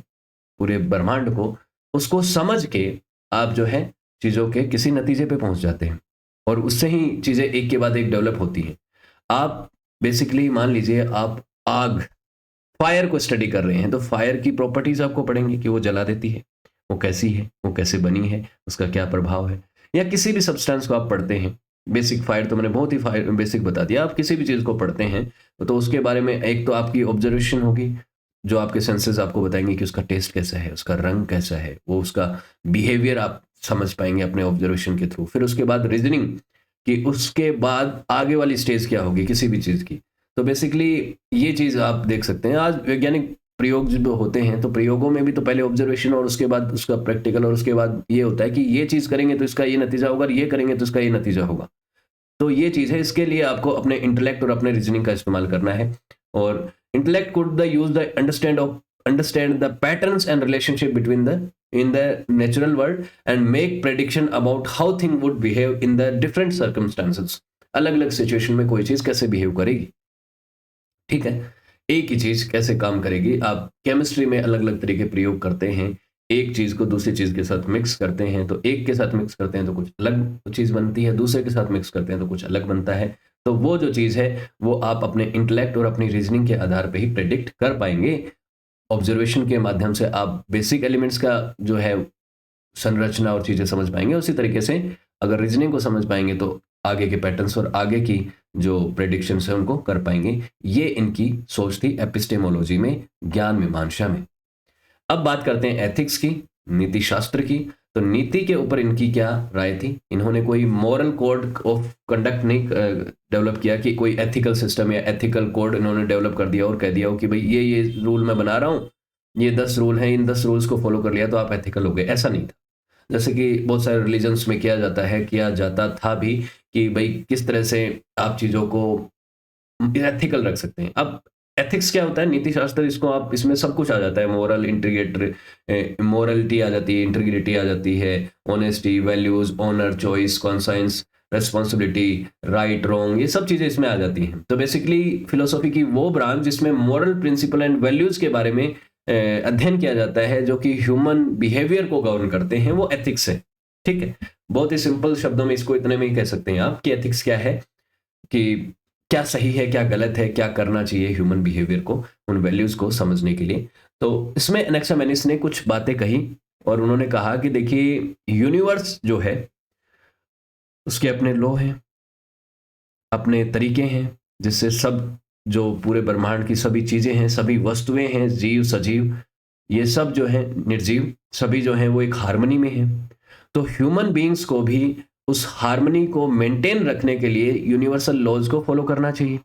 पूरे ब्रह्मांड को, उसको समझ के आप जो है चीज़ों के किसी नतीजे पे पहुंच जाते हैं, और उससे ही चीज़ें एक के बाद एक डेवलप होती हैं। आप बेसिकली मान लीजिए आप आग, फायर को स्टडी कर रहे हैं, तो फायर की प्रॉपर्टीज आपको पढ़ेंगे कि वो जला देती है, वो कैसी है, वो कैसे बनी है, उसका क्या प्रभाव है। या किसी भी सब्सटेंस को आप पढ़ते हैं, बेसिक फायर तो मैंने बहुत ही फायर बेसिक बता दिया, आप किसी भी चीज़ को पढ़ते हैं तो उसके बारे में एक तो आपकी ऑब्जर्वेशन होगी, जो आपके सेंसेस आपको बताएंगे कि उसका टेस्ट कैसा है, उसका रंग कैसा है, वो उसका बिहेवियर आप समझ पाएंगे अपने ऑब्जर्वेशन के थ्रू। फिर उसके बाद रीजनिंग, कि उसके बाद आगे वाली स्टेज क्या होगी किसी भी चीज़ की। तो बेसिकली ये चीज़ आप देख सकते हैं। आज वैज्ञानिक प्रयोग जब होते हैं तो प्रयोगों में भी तो पहले ऑब्जर्वेशन और उसके बाद उसका प्रैक्टिकल और उसके बाद ये होता है कि ये चीज़ करेंगे तो इसका ये नतीजा होगा और ये करेंगे तो इसका ये नतीजा होगा। तो ये चीज़ है, इसके लिए आपको अपने इंटेलेक्ट और अपने रीजनिंग का इस्तेमाल करना है। और intellect could the use the understand the patterns and relationship between the in the natural world and make prediction about how thing would behave in the different circumstances. अलग अलग सिचुएशन में कोई चीज़ कैसे बिहेव करेगी, ठीक है, एक ही चीज़ कैसे काम करेगी। आप केमिस्ट्री में अलग अलग तरीके प्रयोग करते हैं, एक चीज़ को दूसरी चीज़ के साथ मिक्स करते हैं तो एक के साथ मिक्स करते हैं तो कुछ अलग चीज़ बनती है, दूसरे के साथ मिक्स करते हैं तो कुछ अलग बनता है। तो वो जो चीज़ है वो आप अपने इंटेलेक्ट और अपनी रीजनिंग के आधार पे ही प्रेडिक्ट कर पाएंगे। ऑब्जर्वेशन के माध्यम से आप बेसिक एलिमेंट्स का जो है संरचना और चीज़ें समझ पाएंगे। उसी तरीके से अगर रीजनिंग को समझ पाएंगे तो आगे के पैटर्न्स और आगे की जो प्रेडिक्शंस है उनको कर पाएंगे। ये इनकी सोच थी एपिस्टेमोलॉजी में, ज्ञान मीमांसा में। अब बात करते हैं एथिक्स की, नीति शास्त्र की। तो नीति के ऊपर इनकी क्या राय थी? इन्होंने कोई मॉरल कोड ऑफ कंडक्ट नहीं डेवलप किया कि कोई एथिकल सिस्टम या एथिकल कोड इन्होंने डेवलप कर दिया और कह दिया हो कि भाई ये रूल मैं बना रहा हूँ, ये 10 रूल हैं, इन 10 रूल्स को फॉलो कर लिया तो आप एथिकल हो गए। ऐसा नहीं था। जैसे कि बहुत सारे रिलीजन्स में किया जाता था भी कि भाई किस तरह से आप चीज़ों को एथिकल रख सकते हैं। अब एथिक्स क्या होता है? नीति शास्त्र, इसको आप इसमें सब कुछ आ जाता है। मोरलिटी आ जाती है, इंटीग्रिटी आ जाती है, honesty, values, honour, choice, conscience, responsibility, right, wrong, ये सब चीजें इसमें आ जाती हैं। तो बेसिकली फिलोसॉफी की वो ब्रांच जिसमें मॉरल प्रिंसिपल एंड वैल्यूज के बारे में अध्ययन किया जाता है जो कि ह्यूमन बिहेवियर को गवर्न करते हैं, वो एथिक्स है। ठीक है, बहुत ही सिंपल शब्दों में इसको इतने में ही कह सकते हैं आप कि एथिक्स क्या है, कि क्या सही है, क्या गलत है, क्या करना चाहिए ह्यूमन बिहेवियर को, उन वैल्यूज को समझने के लिए। तो इसमें एनेक्सामेनिस ने कुछ बातें कही और उन्होंने कहा कि देखिए, यूनिवर्स जो है उसके अपने लॉ हैं, अपने तरीके हैं, जिससे सब जो पूरे ब्रह्मांड की सभी चीजें हैं, सभी वस्तुएं हैं, जीव, सजीव, ये सब जो है निर्जीव, सभी जो है वो एक हार्मनी में है। तो ह्यूमन बीइंग्स को भी उस हार्मनी को मेंटेन रखने के लिए यूनिवर्सल लॉज को फॉलो करना चाहिए।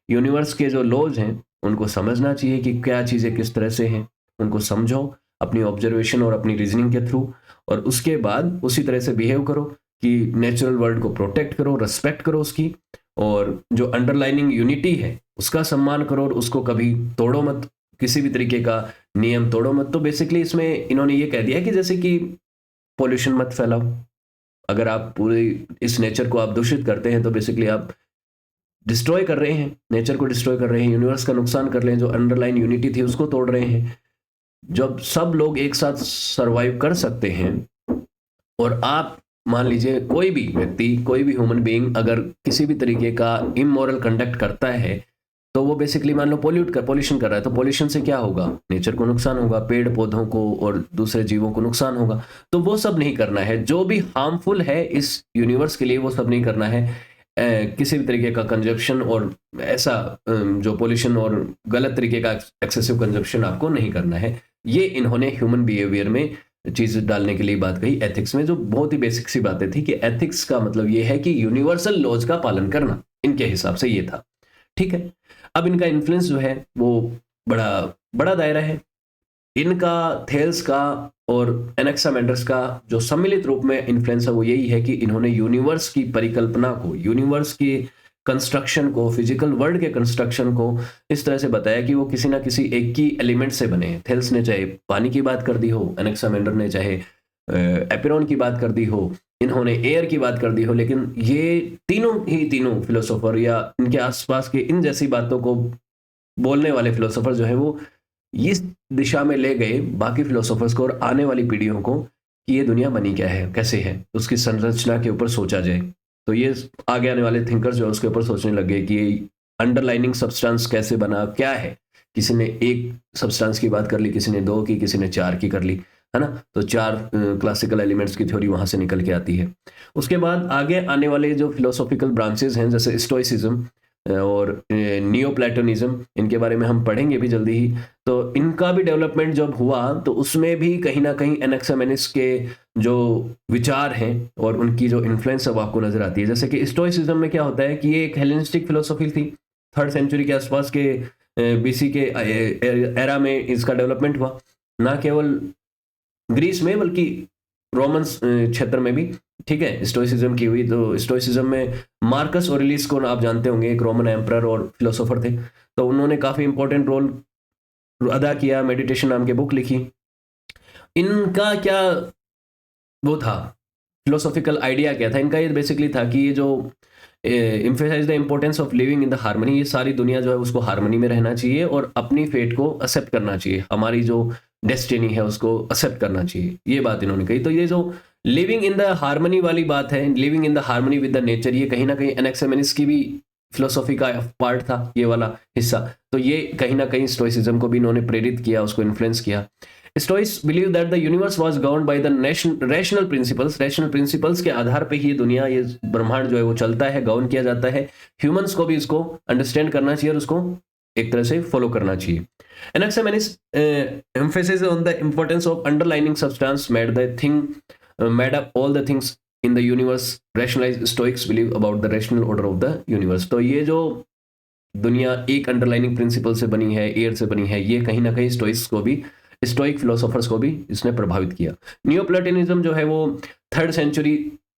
यूनिवर्स के जो लॉज हैं उनको समझना चाहिए कि क्या चीज़ें किस तरह से हैं, उनको समझो अपनी ऑब्जर्वेशन और अपनी रीजनिंग के थ्रू, और उसके बाद उसी तरह से बिहेव करो कि नेचुरल वर्ल्ड को प्रोटेक्ट करो, रिस्पेक्ट करो उसकी, और जो अंडरलाइनिंग यूनिटी है उसका सम्मान करो और उसको कभी तोड़ो मत, किसी भी तरीके का नियम तोड़ो मत। तो बेसिकली इसमें इन्होंने ये कह दिया कि जैसे कि पॉल्यूशन मत फैलाओ। अगर आप पूरे इस नेचर को आप दूषित करते हैं तो बेसिकली आप डिस्ट्रॉय कर रहे हैं, नेचर को डिस्ट्रॉय कर रहे हैं, यूनिवर्स का नुकसान कर रहे हैं, जो अंडरलाइन यूनिटी थी उसको तोड़ रहे हैं। जब सब लोग एक साथ सरवाइव कर सकते हैं और आप मान लीजिए कोई भी व्यक्ति, कोई भी ह्यूमन बीइंग अगर किसी भी तरीके का इमोरल कंडक्ट करता है तो वो बेसिकली मान लो पॉल्यूशन कर रहा है, तो पॉल्यूशन से क्या होगा? नेचर को नुकसान होगा, पेड़ पौधों को और दूसरे जीवों को नुकसान होगा। तो वो सब नहीं करना है, जो भी हार्मफुल है इस यूनिवर्स के लिए वो सब नहीं करना है। किसी भी तरीके का कंजप्शन और ऐसा जो पॉल्यूशन और गलत तरीके का एक्सेसिव कंजप्शन आपको नहीं करना है। ये इन्होंने ह्यूमन बिहेवियर में चीज डालने के लिए बात कही एथिक्स में, जो बहुत ही बेसिक सी बातें थी कि एथिक्स का मतलब ये है कि यूनिवर्सल लॉज का पालन करना, इनके हिसाब से ये था। ठीक है, अब इनका इन्फ्लुएंस जो है वो बड़ा बड़ा दायरा है। इनका, थेल्स का और एनेक्सामेंडर्स का जो सम्मिलित रूप में इन्फ्लुएंस है वो यही है कि इन्होंने यूनिवर्स की परिकल्पना को, यूनिवर्स की कंस्ट्रक्शन को, फिजिकल वर्ल्ड के कंस्ट्रक्शन को इस तरह से बताया कि वो किसी ना किसी एक की एलिमेंट से बने हैं। थेल्स ने चाहे पानी की बात कर दी हो, एनेक्सामेंडर ने चाहे एपिरॉन की बात कर दी हो, इन्होंने एयर की बात कर दी हो, लेकिन ये तीनों फिलोसोफर या इनके आसपास के इन जैसी बातों को बोलने वाले फिलोसोफर जो है वो इस दिशा में ले गए बाकी फिलोसोफर्स को और आने वाली पीढ़ियों को कि ये दुनिया बनी क्या है, कैसे है, उसकी संरचना के ऊपर सोचा जाए। तो ये आगे आने वाले थिंकर्स जो है उसके ऊपर सोचने लग गए कि अंडरलाइनिंग सब्सटेंस कैसे बना, क्या है। किसी ने एक सब्सटेंस की बात कर ली, किसी ने 2 की, किसी ने 4 की कर ली, है ना। तो 4 क्लासिकल एलिमेंट्स की थ्योरी वहां से निकल के आती है। उसके बाद आगे आने वाले जो फिलोसॉफिकल ब्रांचेस हैं जैसे स्टोइसिज्म और नियो प्लेटोनिज्म, इनके बारे में हम पढ़ेंगे भी जल्दी ही। तो इनका भी डेवलपमेंट जब हुआ तो उसमें भी कहीं ना कहीं एनेक्सामेनिस के जो विचार हैं और उनकी जो इन्फ्लुएंस अब आपको नजर आती है। जैसे कि स्टोइसिज्म में क्या होता है कि ये एक हेलेनिस्टिक फिलोसॉफी थी, 3rd सेंचुरी के आसपास के बीसी के एरा में इसका डेवलपमेंट हुआ, ना केवल ग्रीस में बल्कि रोमन्स क्षेत्र में भी। ठीक है, स्टोइसिज्म की हुई, तो स्टोइसिज्म में मार्कस ऑरेलियस को आप जानते होंगे, एक रोमन एम्परर और फिलोसोफर थे। तो उन्होंने काफी इंपॉर्टेंट रोल अदा किया, मेडिटेशन नाम की बुक लिखी। इनका क्या वो था, फिलोसॉफिकल आइडिया क्या था इनका? ये बेसिकली था कि ये जो emphasise the importance of living in the harmony, ये सारी दुनिया जो है उसको हार्मनी में रहना चाहिए और अपनी फेट को एक्सेप्ट करना चाहिए, हमारी जो डेस्टिनी है उसको एक्सेप्ट करना चाहिए, ये बात इन्होंने कही। तो ये जो लिविंग इन द हार्मनी वाली बात है, living in the harmony with the nature, ये कहीं ना कहीं एनेक्सिमेनिस की भी फिलोसॉफी का पार्ट था, ये वाला हिस्सा। तो ये कहीं ना कहीं स्टोइसिज्म को भी इन्होंने प्रेरित किया, उसको इन्फ्लुएंस किया। Stoics believe that the universe was governed by the rational principles. Rational principles के आधार पे ही दुनिया, ये ब्रह्मांड जो है वो चलता है, गवर्न किया जाता है। ह्यूमंस को भी इसको अंडरस्टैंड करना चाहिए और उसको एक तरह से फॉलो करना चाहिए। Anaximenes emphasis on the importance of underlying substance made up all the things in the universe. Rationalized Stoics believe about the rational order of the universe. तो ये जो दुनिया एक अंडरलाइनिंग प्रिंसिपल से बनी है, एयर से बनी है, ये कहीं ना कहीं स्टोइक्स को भी, स्टोइक फिलोसोफर्स को भी इसने प्रभावित किया। नियोप्लेटोनिज्म जो है वो 3rd सेंचुरी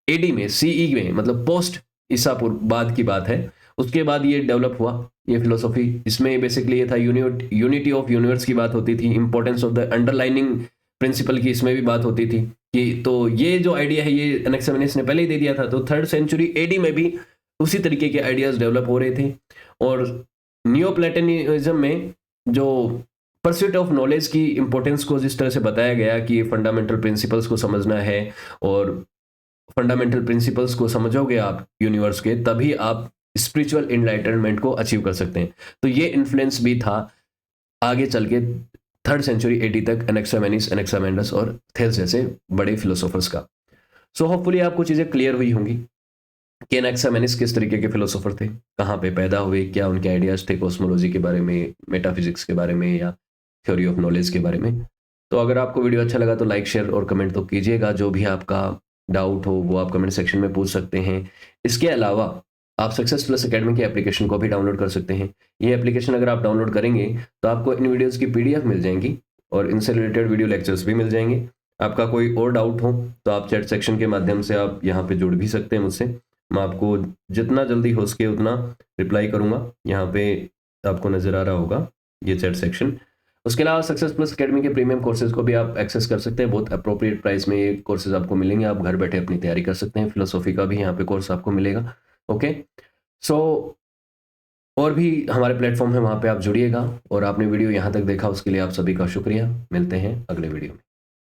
एडी में, सीई में, मतलब पोस्ट ईसा पूर्व बाद की बात है, उसके बाद ये डेवलप हुआ ये फिलोसॉफी। इसमें बेसिकली ये था, यूनिटी ऑफ यूनिवर्स की बात होती थी, importance of the underlining principle की इसमें भी बात होती थी कि, तो ये जो आइडिया है ये एनेक्सिमेनिस ने पहले ही दे दिया था। तो 3rd सेंचुरी एडी में भी उसी तरीके के आइडियाज डेवलप हो रहे थे। और नियोप्लेटोनिज्म में जो परस्यूट ऑफ नॉलेज की इंपॉर्टेंस को जिस तरह से बताया गया कि फंडामेंटल प्रिंसिपल्स को समझना है, और फंडामेंटल प्रिंसिपल्स को समझोगे आप यूनिवर्स के, तभी आप स्पिरिचुअल एनलाइटनमेंट को अचीव कर सकते हैं। तो ये इन्फ्लुएंस भी था आगे चल के 3rd सेंचुरी एडी तक एनेक्सिमेनिस, एनेक्सिमेंडस और थेल्स जैसे बड़े फिलोसोफर्स का। सो होपफुली आपको चीजें क्लियर हुई होंगी कि एनेक्सिमेनिस किस तरीके के फिलोसोफर थे, कहाँ पे पैदा हुए, क्या उनके आइडियाज थे कॉस्मोलॉजी के बारे में, मेटाफिजिक्स के बारे में या थ्योरी ऑफ नॉलेज के बारे में। तो अगर आपको वीडियो अच्छा लगा तो लाइक, शेयर और कमेंट तो कीजिएगा। जो भी आपका डाउट हो वो आप कमेंट सेक्शन में पूछ सकते हैं। इसके अलावा आप सक्सेस प्लस एकेडमी की एप्लीकेशन को भी डाउनलोड कर सकते हैं। ये एप्लीकेशन अगर आप डाउनलोड करेंगे तो आपको इन वीडियोस की PDF मिल जाएंगी और इनसे रिलेटेड वीडियो लेक्चर्स भी मिल जाएंगे। आपका कोई और डाउट हो तो आप चैट सेक्शन के माध्यम से आप यहाँ पे जुड़ भी सकते हैं मुझसे। मैं आपको जितना जल्दी हो सके उतना रिप्लाई करूँगा। यहाँ पे आपको नज़र आ रहा होगा ये चैट सेक्शन। उसके अलावा सक्सेस प्लस एकेडमी के प्रीमियम कोर्सेज को भी आप एक्सेस कर सकते हैं। बहुत अप्रोप्रिएट प्राइस में ये कोर्सेज आपको मिलेंगे, आप घर बैठे अपनी तैयारी कर सकते हैं। फिलोसॉफी का भी यहाँ पे कोर्स आपको मिलेगा। ओके, सो और भी हमारे प्लेटफॉर्म है, वहाँ पे आप जुड़िएगा। और आपने वीडियो यहाँ तक देखा उसके लिए आप सभी का शुक्रिया। मिलते हैं अगले वीडियो में।